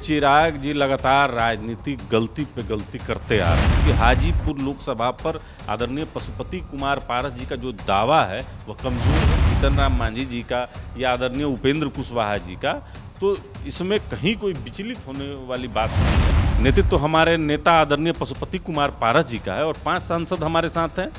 चिराग जी लगातार राजनीतिक गलती पे गलती करते आ रहे हैं कि हाजीपुर लोकसभा पर आदरणीय पशुपति कुमार पारस जी का जो दावा है वह कमजोर है, जीतन राम मांझी जी का या आदरणीय उपेंद्र कुशवाहा जी का, तो इसमें कहीं कोई विचलित होने वाली बात नहीं है। नेतृत्व तो हमारे नेता आदरणीय पशुपति कुमार पारस जी का है और 5 सांसद हमारे साथ हैं।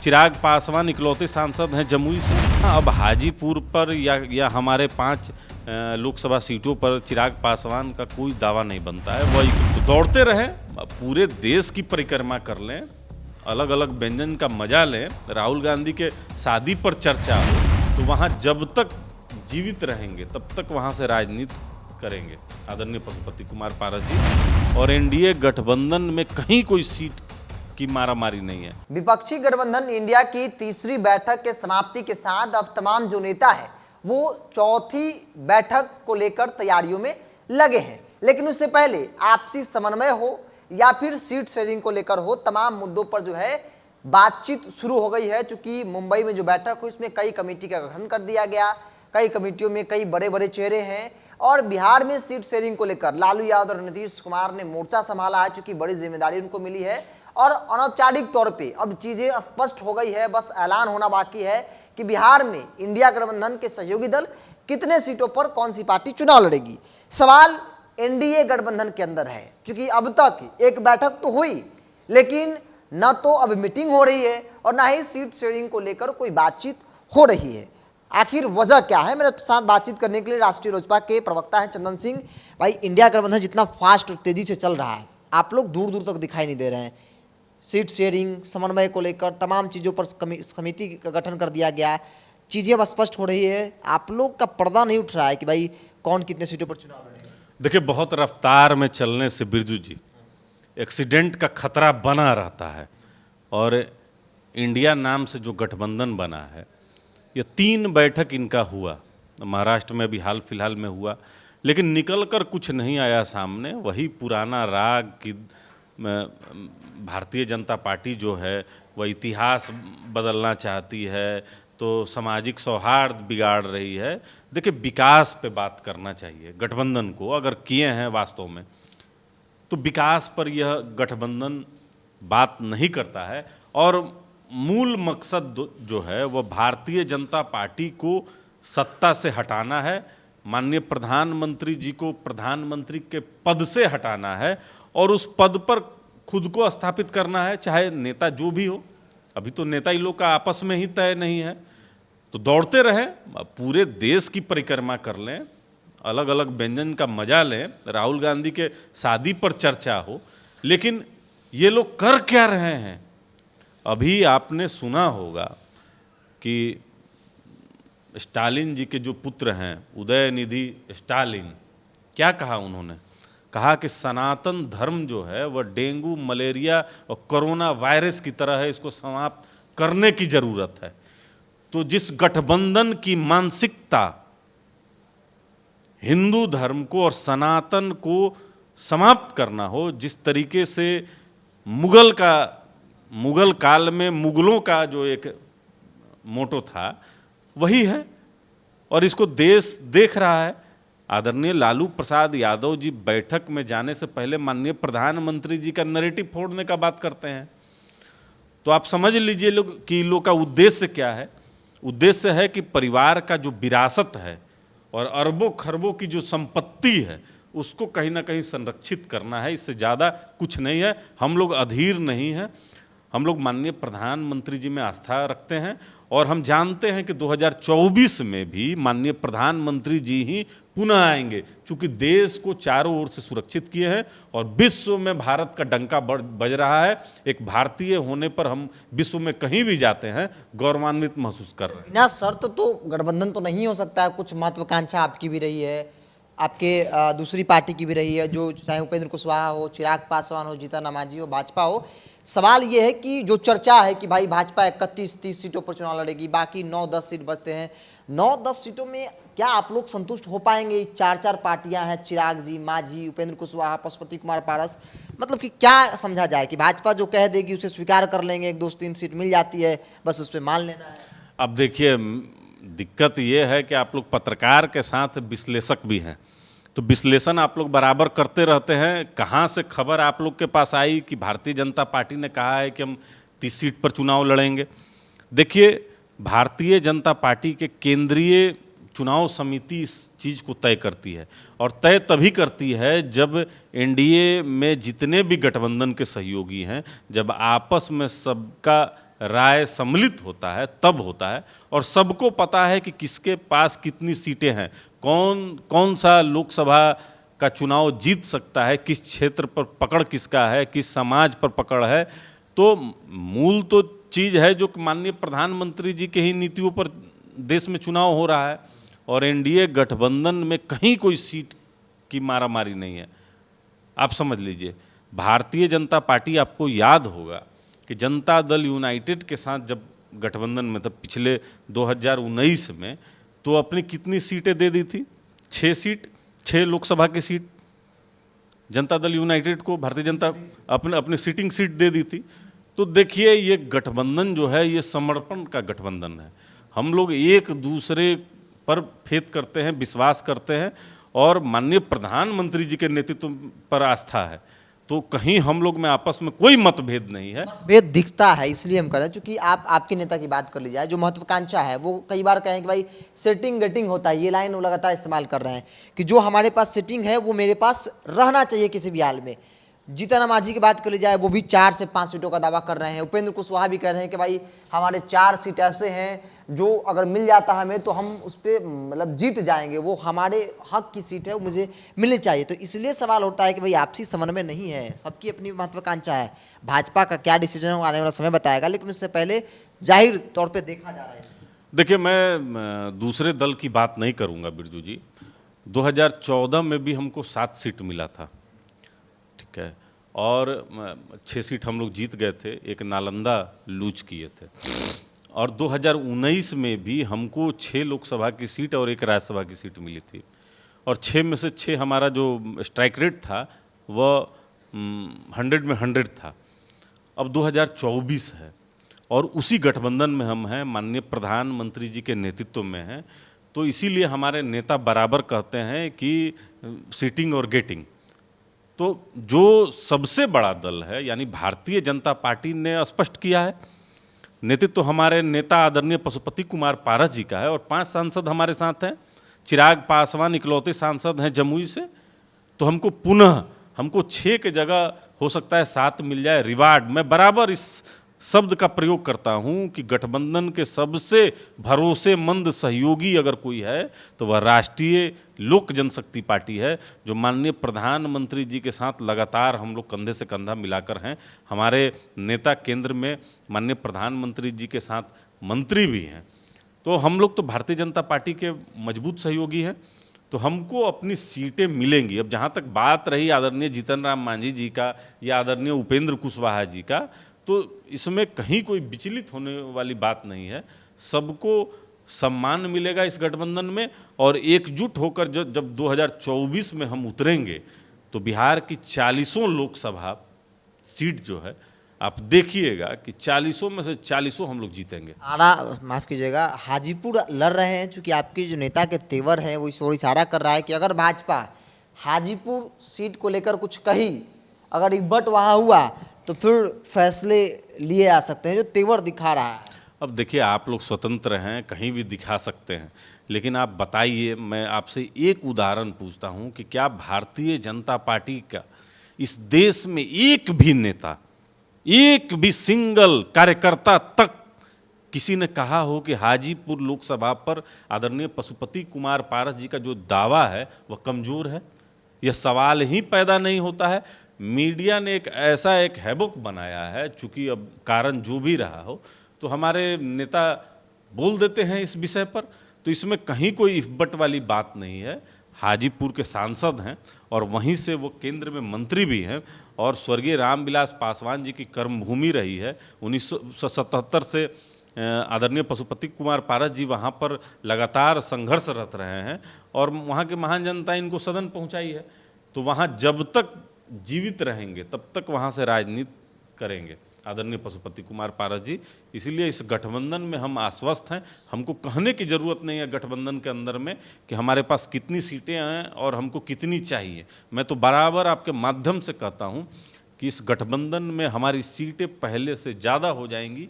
चिराग पासवान इकलौते सांसद हैं जमुई से। अब हाजीपुर पर या हमारे 5 लोकसभा सीटों पर चिराग पासवान का कोई दावा नहीं बनता है। वही तो दौड़ते रहें, पूरे देश की परिक्रमा कर लें, अलग अलग व्यंजन का मजा लें, राहुल गांधी के शादी पर चर्चा हो तो वहाँ जब तक जीवित रहेंगे तब तक वहाँ से राजनीति करेंगे आदरणीय पशुपति कुमार पारस जी। और एनडीए गठबंधन में कहीं कोई सीट की मारामारी नहीं है। विपक्षी गठबंधन इंडिया की तीसरी बैठक के समाप्ति के साथ अब तमाम जो नेता है वो चौथी बैठक को लेकर तैयारियों में लगे हैं, लेकिन उससे पहले आपसी समन्वय हो या फिर सीट शेयरिंग को लेकर हो, तमाम मुद्दों पर जो है बातचीत शुरू हो गई है। चूंकि मुंबई में जो बैठक हुई उसमें कई कमेटी का गठन कर दिया गया, कई कमेटियों में कई बड़े बड़े चेहरे हैं और बिहार में सीट शेयरिंग को लेकर लालू यादव और नीतीश कुमार ने मोर्चा संभाला है, चूंकि बड़ी जिम्मेदारी उनको मिली है और अनौपचारिक तौर पे अब चीजें स्पष्ट हो गई है। बस ऐलान होना बाकी है कि बिहार में इंडिया गठबंधन के सहयोगी दल कितने सीटों पर कौन सी पार्टी चुनाव लड़ेगी। सवाल एनडीए गठबंधन के अंदर है, क्योंकि अब तक एक बैठक तो हुई लेकिन न तो अब मीटिंग हो रही है और ना ही सीट शेयरिंग को लेकर कोई बातचीत हो रही है। आखिर वजह क्या है? मेरे साथ बातचीत करने के लिए राष्ट्रीय लोजपा के प्रवक्ता हैं चंदन सिंह। भाई, इंडिया गठबंधन जितना फास्ट और तेजी से चल रहा है, आप लोग दूर दूर तक दिखाई नहीं दे रहे हैं। सीट शेयरिंग, समन्वय को लेकर तमाम चीज़ों पर समिति का गठन कर दिया गया, चीज़ें अब स्पष्ट हो रही है, आप लोग का पर्दा नहीं उठ रहा है कि भाई कौन कितने सीटों पर चुनाव लड़ेगा। देखिए, बहुत रफ्तार में चलने से बिरजू जी एक्सीडेंट का खतरा बना रहता है और इंडिया नाम से जो गठबंधन बना है, ये 3 बैठक इनका हुआ, महाराष्ट्र में भी हाल फिलहाल में हुआ, लेकिन निकल कर कुछ नहीं आया सामने। वही पुराना राग कि भारतीय जनता पार्टी जो है वह इतिहास बदलना चाहती है, तो सामाजिक सौहार्द बिगाड़ रही है। देखिए, विकास पे बात करना चाहिए गठबंधन को, अगर किए हैं वास्तव में तो विकास पर यह गठबंधन बात नहीं करता है और मूल मकसद जो है वह भारतीय जनता पार्टी को सत्ता से हटाना है, माननीय प्रधानमंत्री जी को प्रधानमंत्री के पद से हटाना है और उस पद पर खुद को स्थापित करना है, चाहे नेता जो भी हो। अभी तो नेता ही लोग का आपस में ही तय नहीं है, तो दौड़ते रहें, पूरे देश की परिक्रमा कर लें, अलग अलग व्यंजन का मजा लें, राहुल गांधी के शादी पर चर्चा हो, लेकिन ये लोग कर क्या रहे हैं? अभी आपने सुना होगा कि स्टालिन जी के जो पुत्र हैं उदयनिधि स्टालिन, क्या कहा उन्होंने? कहा कि सनातन धर्म जो है वह डेंगू, मलेरिया और कोरोना वायरस की तरह है, इसको समाप्त करने की जरूरत है। तो जिस गठबंधन की मानसिकता हिंदू धर्म को और सनातन को समाप्त करना हो, जिस तरीके से मुगल काल में मुगलों का जो एक मोटो था वही है और इसको देश देख रहा है। आदरणीय लालू प्रसाद यादव जी बैठक में जाने से पहले माननीय प्रधानमंत्री जी का नैरेटिव फोड़ने का बात करते हैं, तो आप समझ लीजिए लोग कि लोग का उद्देश्य क्या है। उद्देश्य है कि परिवार का जो विरासत है और अरबों खरबों की जो संपत्ति है उसको कहीं ना कहीं संरक्षित करना है, इससे ज़्यादा कुछ नहीं है। हम लोग अधीर नहीं हैं, हम लोग माननीय प्रधानमंत्री जी में आस्था रखते हैं और हम जानते हैं कि 2024 में भी माननीय प्रधानमंत्री जी ही पुनः आएंगे, चूंकि देश को चारों ओर से सुरक्षित किए हैं और विश्व में भारत का डंका बज रहा है। एक भारतीय होने पर हम विश्व में कहीं भी जाते हैं गौरवान्वित महसूस कर रहे हैं। बिना शर्त तो गठबंधन तो नहीं हो सकता है। कुछ महत्वाकांक्षा आपकी भी रही है, आपके दूसरी पार्टी की भी रही है, जो चाहे उपेंद्र कुशवाहा हो, चिराग पासवान हो, जीतन राम मांझी हो, भाजपा हो। सवाल ये है कि जो चर्चा है कि भाई भाजपा 31-30 सीटों पर चुनाव लड़ेगी, बाकी 9-10 सीट बचते हैं, 9-10 सीटों में क्या आप लोग संतुष्ट हो पाएंगे? 4 पार्टियां हैं, चिराग जी, मांझी, उपेंद्र कुशवाहा, पशुपति कुमार पारस, मतलब कि क्या समझा जाए कि भाजपा जो कह देगी उसे स्वीकार कर लेंगे, 1-2-3 सीट मिल जाती है, बस उस पर मान लेना है? अब देखिए, दिक्कत ये है कि आप लोग पत्रकार के साथ विश्लेषक भी हैं, तो विश्लेषण आप लोग बराबर करते रहते हैं। कहाँ से खबर आप लोग के पास आई कि भारतीय जनता पार्टी ने कहा है कि हम 30 सीट पर चुनाव लड़ेंगे? देखिए, भारतीय जनता पार्टी के केंद्रीय चुनाव समिति इस चीज़ को तय करती है, और तय तभी करती है जब एनडीए में जितने भी गठबंधन के सहयोगी हैं, जब आपस में सबका राय सम्मिलित होता है तब होता है, और सबको पता है कि किसके पास कितनी सीटें हैं, कौन कौन सा लोकसभा का चुनाव जीत सकता है, किस क्षेत्र पर पकड़ किसका है, किस समाज पर पकड़ है। तो मूल तो चीज़ है जो माननीय प्रधानमंत्री जी के ही नीतियों पर देश में चुनाव हो रहा है, और एनडीए गठबंधन में कहीं कोई सीट की मारामारी नहीं है। आप समझ लीजिए, भारतीय जनता पार्टी, आपको याद होगा कि जनता दल यूनाइटेड के साथ जब गठबंधन में, तब पिछले 2019 में, तो अपनी कितनी सीटें दे दी थी? 6 सीट, 6 लोकसभा की सीट जनता दल यूनाइटेड को भारतीय जनता अपनी सीटिंग सीट दे दी थी। तो देखिए, ये गठबंधन जो है ये समर्पण का गठबंधन है। हम लोग एक दूसरे पर फेथ करते हैं, विश्वास करते हैं, और माननीय प्रधानमंत्री जी के नेतृत्व पर आस्था है। तो कहीं हम लोग में आपस में कोई मतभेद नहीं है। मतभेद दिखता है, इसलिए हम कर रहे हैं, क्योंकि आपके नेता की बात कर ली जाए, जो महत्वाकांक्षा है वो कई बार कहें कि भाई सेटिंग गेटिंग होता है, ये लाइन वो लगातार इस्तेमाल कर रहे हैं कि जो हमारे पास सेटिंग है वो मेरे पास रहना चाहिए किसी भी हाल में। जीतन राम मांझी की बात कर ली जाए, वो भी 4 से 5 सीटों का दावा कर रहे हैं। उपेंद्र कुशवाहा भी कह रहे हैं कि भाई हमारे 4 सीट ऐसे हैं जो अगर मिल जाता है हमें तो हम उस पर मतलब जीत जाएंगे, वो हमारे हक की सीट है, वो मुझे मिलनी चाहिए। तो इसलिए सवाल होता है कि भाई आपसी समन्वय नहीं है, सबकी अपनी महत्वाकांक्षा है। भाजपा का क्या डिसीजन आने वाला समय बताएगा, लेकिन उससे पहले जाहिर तौर पर देखा जा रहा है। देखिए, मैं दूसरे दल की बात नहीं करूंगा बिरजू जी। 2014 में भी हमको 7 सीट मिला था, ठीक है, और 6 सीट हम लोग जीत गए थे, एक नालंदा लूज किए थे। और 2019 में भी हमको 6 लोकसभा की सीट और एक राज्यसभा की सीट मिली थी, और 6 में से 6 हमारा जो स्ट्राइक रेट था वह 100 में 100 था। अब 2024 है और उसी गठबंधन में हम हैं, माननीय प्रधानमंत्री जी के नेतृत्व में हैं। तो इसीलिए हमारे नेता बराबर कहते हैं कि सीटिंग और गेटिंग। तो जो सबसे बड़ा दल है यानी भारतीय जनता पार्टी ने स्पष्ट किया है, नेतृत्व तो हमारे नेता आदरणीय पशुपति कुमार पारस जी का है, और 5 सांसद हमारे साथ हैं। चिराग पासवान इकलौते सांसद हैं जमुई से। तो हमको 6 के जगह हो सकता है 7 मिल जाए। रिवार्ड, मैं बराबर इस शब्द का प्रयोग करता हूं कि गठबंधन के सबसे भरोसेमंद सहयोगी अगर कोई है तो वह राष्ट्रीय लोक जनशक्ति पार्टी है, जो माननीय प्रधानमंत्री जी के साथ लगातार हम लोग कंधे से कंधा मिलाकर हैं। हमारे नेता केंद्र में माननीय प्रधानमंत्री जी के साथ मंत्री भी हैं। तो हम लोग तो भारतीय जनता पार्टी के मजबूत सहयोगी हैं, तो हमको अपनी सीटें मिलेंगी। अब जहाँ तक बात रही आदरणीय जीतन राम मांझी जी का या आदरणीय उपेंद्र कुशवाहा जी का, तो इसमें कहीं कोई विचलित होने वाली बात नहीं है। सबको सम्मान मिलेगा इस गठबंधन में, और एकजुट होकर जब 2024 में हम उतरेंगे तो बिहार की 40 लोकसभा सीट जो है, आप देखिएगा कि 40 में से 40 हम लोग जीतेंगे। माफ कीजिएगा, हाजीपुर लड़ रहे हैं, चूंकि आपके जो नेता के तेवर है वो इस ओर इशारा कर रहा है कि अगर भाजपा हाजीपुर सीट को लेकर कुछ कही, अगर इब्बट वहाँ हुआ तो फिर फैसले लिए आ सकते हैं, जो तेवर दिखा रहा है। अब देखिए, आप लोग स्वतंत्र हैं, कहीं भी दिखा सकते हैं, लेकिन आप बताइए, मैं आपसे एक उदाहरण पूछता हूं कि क्या भारतीय जनता पार्टी का इस देश में एक भी नेता, एक भी सिंगल कार्यकर्ता तक किसी ने कहा हो कि हाजीपुर लोकसभा पर आदरणीय पशुपति कुमार पारस जी का जो दावा है वह कमजोर है? यह सवाल ही पैदा नहीं होता है। मीडिया ने एक हैबोक बनाया है, चूंकि अब कारण जो भी रहा हो, तो हमारे नेता बोल देते हैं इस विषय पर। तो इसमें कहीं कोई इफ्बट वाली बात नहीं है। हाजीपुर के सांसद हैं और वहीं से वो केंद्र में मंत्री भी हैं, और स्वर्गीय रामविलास पासवान जी की कर्मभूमि रही है। 1977 से आदरणीय पशुपति कुमार पारस जी वहाँ पर लगातार संघर्षरत रहे हैं, और वहाँ के महान जनता इनको सदन पहुँचाई है। तो वहाँ जब तक जीवित रहेंगे तब तक वहाँ से राजनीति करेंगे। आदरणीय पशुपति कुमार पारस जी। इसीलिए इस गठबंधन में हम आश्वस्त हैं। हमको कहने की ज़रूरत नहीं है गठबंधन के अंदर में कि हमारे पास कितनी सीटें हैं और हमको कितनी चाहिए। मैं तो बराबर आपके माध्यम से कहता हूं कि इस गठबंधन में हमारी सीटें पहले से ज़्यादा हो जाएंगी,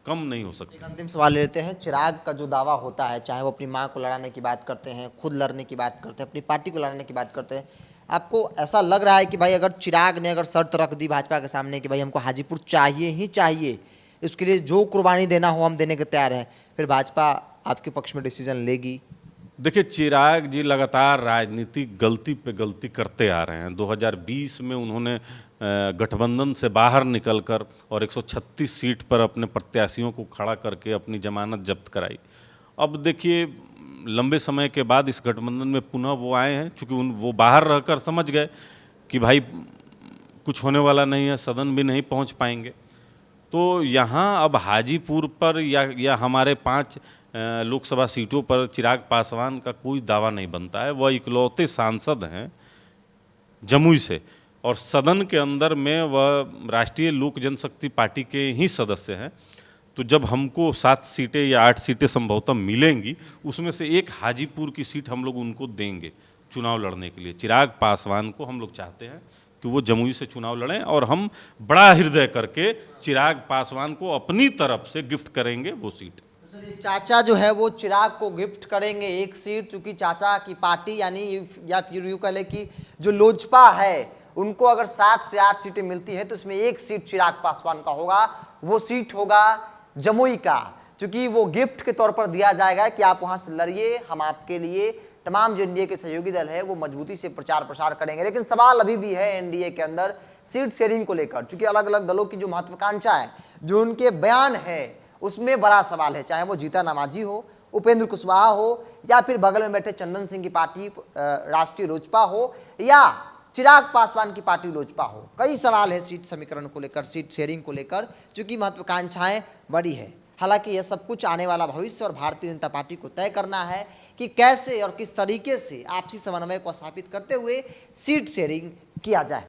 कम नहीं हो सकती। एक अंतिम सवाल लेते हैं। चिराग का जो दावा होता है, चाहे वो अपनी मां को लड़ाने की बात करते हैं, खुद लड़ने की बात करते हैं, अपनी पार्टी को लड़ाने की बात करते हैं, आपको ऐसा लग रहा है कि भाई अगर चिराग ने अगर शर्त रख दी भाजपा के सामने कि भाई हमको हाजीपुर चाहिए ही चाहिए, इसके लिए जो कुर्बानी देना हो हम देने के तैयार हैं, फिर भाजपा आपके पक्ष में डिसीजन लेगी? देखिए, चिराग जी लगातार राजनीतिक गलती पे गलती करते आ रहे हैं। 2020 में उन्होंने गठबंधन से बाहर निकलकर और 136 सीट पर अपने प्रत्याशियों को खड़ा करके अपनी जमानत जब्त कराई। अब देखिए, लंबे समय के बाद इस गठबंधन में पुनः वो आए हैं, चूँकि वो बाहर रहकर समझ गए कि भाई कुछ होने वाला नहीं है, सदन भी नहीं पहुंच पाएंगे। तो यहाँ अब हाजीपुर पर या हमारे 5 लोकसभा सीटों पर चिराग पासवान का कोई दावा नहीं बनता है। वह इकलौते सांसद हैं जमुई से, और सदन के अंदर में वह राष्ट्रीय लोक जनशक्ति पार्टी के ही सदस्य हैं। तो जब हमको 7 सीटें या 8 सीटें संभवतः मिलेंगी, उसमें से एक हाजीपुर की सीट हम लोग उनको देंगे चुनाव लड़ने के लिए। चिराग पासवान को हम लोग चाहते हैं कि वो जमुई से चुनाव लड़ें, और हम बड़ा हृदय करके चिराग पासवान को अपनी तरफ से गिफ्ट करेंगे वो सीट। चाचा जो है वो चिराग को गिफ्ट करेंगे एक सीट, चूंकि चाचा की पार्टी यानी या फिर यूँ कह ले कि जो लोजपा है उनको अगर 7 से 8 सीटें मिलती हैं तो इसमें एक सीट चिराग पासवान का होगा। वो सीट होगा जमुई का, क्योंकि वो गिफ्ट के तौर पर दिया जाएगा कि आप वहां से लड़िए, हम आपके लिए तमाम जो एनडीए के सहयोगी दल है वो मजबूती से प्रचार प्रसार करेंगे। लेकिन सवाल अभी भी है एनडीए के अंदर सीट शेयरिंग को लेकर, क्योंकि अलग अलग दलों की जो महत्वाकांक्षा है, जो उनके बयान है, उसमें बड़ा सवाल है। चाहे वो जीतन राम हो, उपेंद्र कुशवाहा हो, या फिर बगल में बैठे चंदन सिंह की पार्टी राष्ट्रीय लोजपा हो, या चिराग पासवान की पार्टी लोजपा हो। कई सवाल है सीट समीकरण को लेकर, सीट शेयरिंग को लेकर, क्योंकि महत्वाकांक्षाएं बड़ी है। हालांकि यह सब कुछ आने वाला भविष्य और भारतीय जनता पार्टी को तय करना है कि कैसे और किस तरीके से आपसी समन्वय को स्थापित करते हुए सीट शेयरिंग किया जाए।